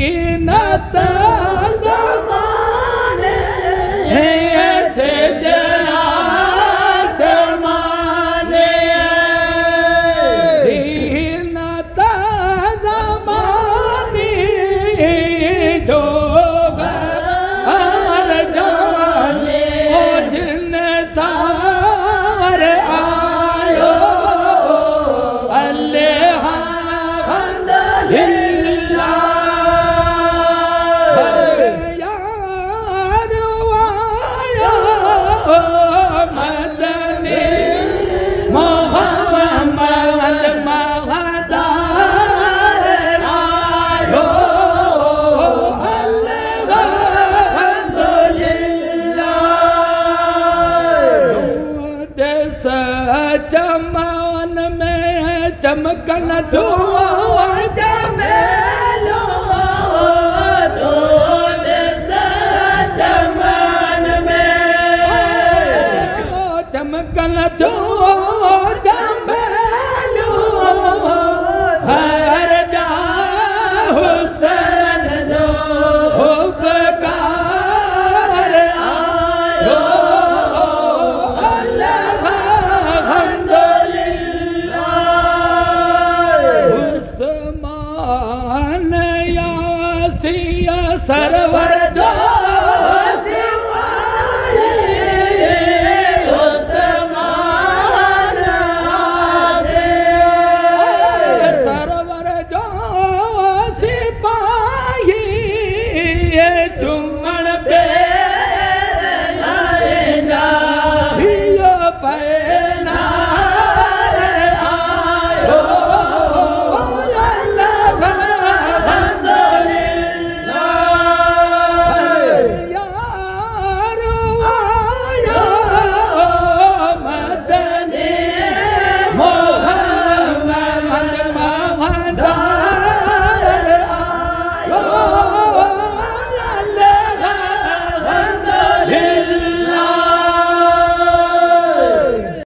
जीनत ज़माने से आसमाने जीनत ज़माने जो घर जाने ओ जिन सार आयो अल्लाह चमन में चमकन धुआं जमेलो तो चमन में चमकन धुआं जमेलो हर जा हुसैन दो उपकार आयो सर